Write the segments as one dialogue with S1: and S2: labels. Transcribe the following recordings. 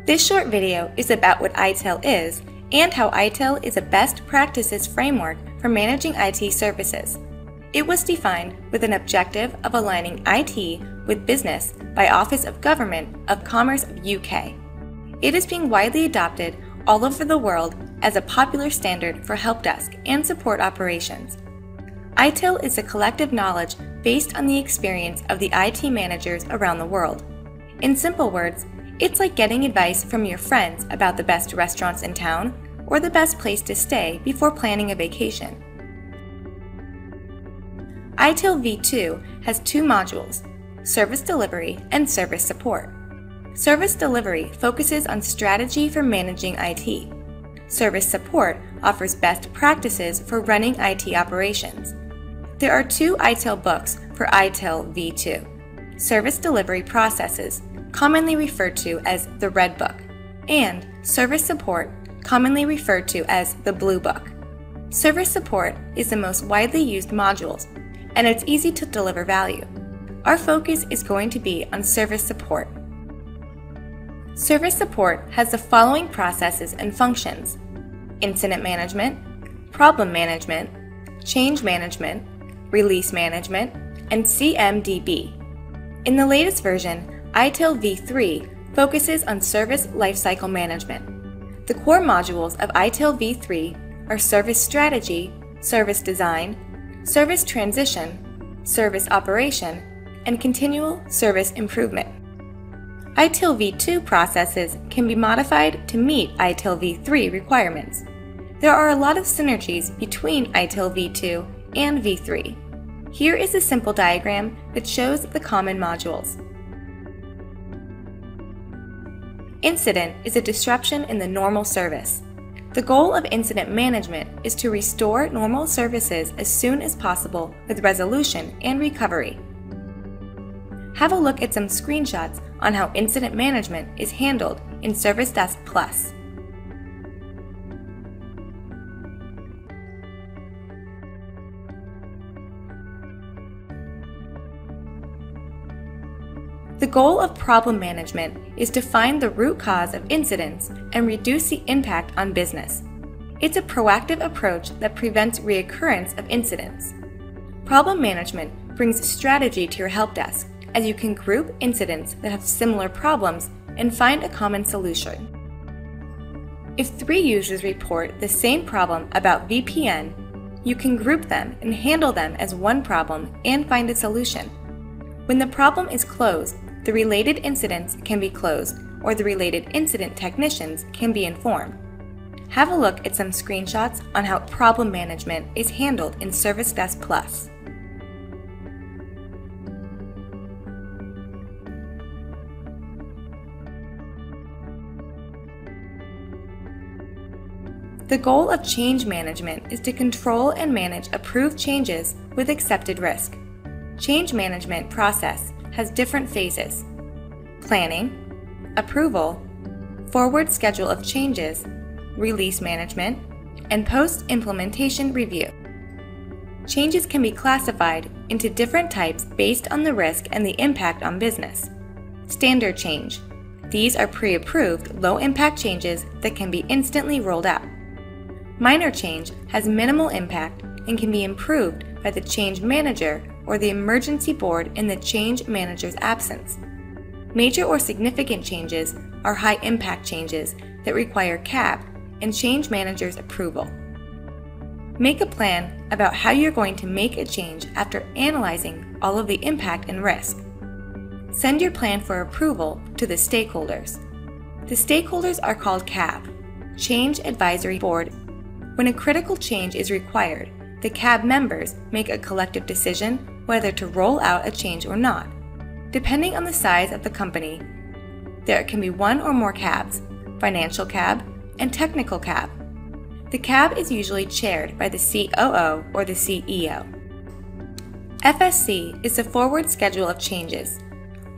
S1: This short video is about what ITIL is and how ITIL is a best practices framework for managing IT services. It was defined with an objective of aligning IT with business by Office of Government of Commerce of UK. It is being widely adopted all over the world as a popular standard for help desk and support operations. ITIL is a collective knowledge based on the experience of the IT managers around the world. In simple words, it's like getting advice from your friends about the best restaurants in town or the best place to stay before planning a vacation. ITIL v2 has two modules, Service Delivery and Service Support. Service Delivery focuses on strategy for managing IT. Service Support offers best practices for running IT operations. There are two ITIL books for ITIL v2, Service Delivery Processes, commonly referred to as the Red Book, and Service Support, commonly referred to as the Blue Book. Service Support is the most widely used modules, and it's easy to deliver value. Our focus is going to be on Service Support. Service Support has the following processes and functions: Incident Management, Problem Management, Change Management, Release Management, and CMDB. In the latest version, ITIL v3 focuses on Service Lifecycle Management. The core modules of ITIL v3 are Service Strategy, Service Design, Service Transition, Service Operation, and Continual Service Improvement. ITIL v2 processes can be modified to meet ITIL v3 requirements. There are a lot of synergies between ITIL v2 and v3. Here is a simple diagram that shows the common modules. Incident is a disruption in the normal service. The goal of incident management is to restore normal services as soon as possible with resolution and recovery. Have a look at some screenshots on how incident management is handled in ServiceDesk Plus. The goal of problem management is to find the root cause of incidents and reduce the impact on business. It's a proactive approach that prevents reoccurrence of incidents. Problem management brings strategy to your help desk, as you can group incidents that have similar problems and find a common solution. If 3 users report the same problem about VPN, you can group them and handle them as one problem and find a solution. When the problem is closed, the related incidents can be closed, or the related incident technicians can be informed. Have a look at some screenshots on how problem management is handled in ServiceDesk Plus. The goal of change management is to control and manage approved changes with accepted risk. Change management process has different phases: planning, approval, forward schedule of changes, release management, and post-implementation review. Changes can be classified into different types based on the risk and the impact on business. Standard change. These are pre-approved, low-impact changes that can be instantly rolled out. Minor change has minimal impact and can be improved by the change manager or the emergency board in the change manager's absence. Major or significant changes are high-impact changes that require CAB and change manager's approval. Make a plan about how you're going to make a change after analyzing all of the impact and risk. Send your plan for approval to the stakeholders. The stakeholders are called CAB, Change Advisory Board. When a critical change is required, the CAB members make a collective decision whether to roll out a change or not. Depending on the size of the company, there can be one or more CABs, financial CAB and technical CAB. The CAB is usually chaired by the COO or the CEO. FSC is the forward schedule of changes.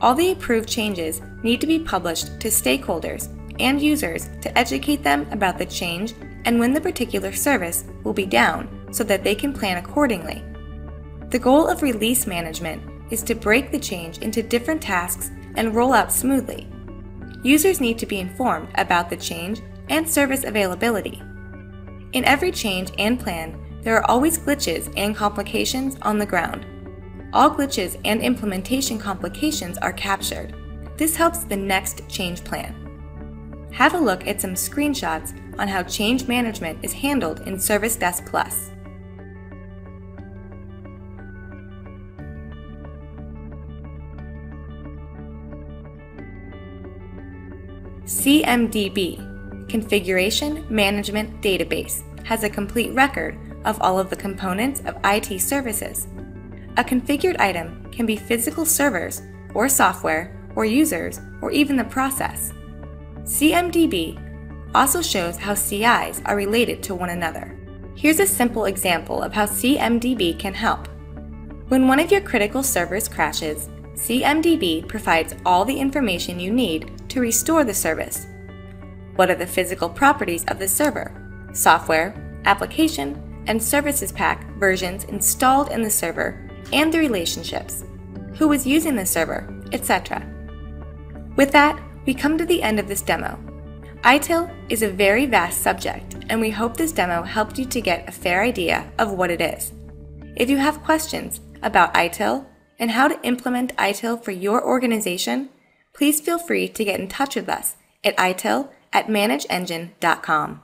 S1: All the approved changes need to be published to stakeholders and users to educate them about the change and when the particular service will be down so that they can plan accordingly. The goal of release management is to break the change into different tasks and roll out smoothly. users need to be informed about the change and service availability. In every change and plan, there are always glitches and complications on the ground. All glitches and implementation complications are captured. This helps the next change plan. Have a look at some screenshots on how change management is handled in ServiceDesk Plus. CMDB, Configuration Management Database, has a complete record of all of the components of IT services. A configured item can be physical servers, or software, or users, or even the process. CMDB also shows how CIs are related to one another. Here's a simple example of how CMDB can help. When one of your critical servers crashes, CMDB provides all the information you need to restore the service. What are the physical properties of the server, software, application, and services pack versions installed in the server, and the relationships, who was using the server, etc. With that, we come to the end of this demo. ITIL is a very vast subject, and we hope this demo helped you to get a fair idea of what it is. If you have questions about ITIL and how to implement ITIL for your organization, please feel free to get in touch with us at ITIL@ManageEngine.com.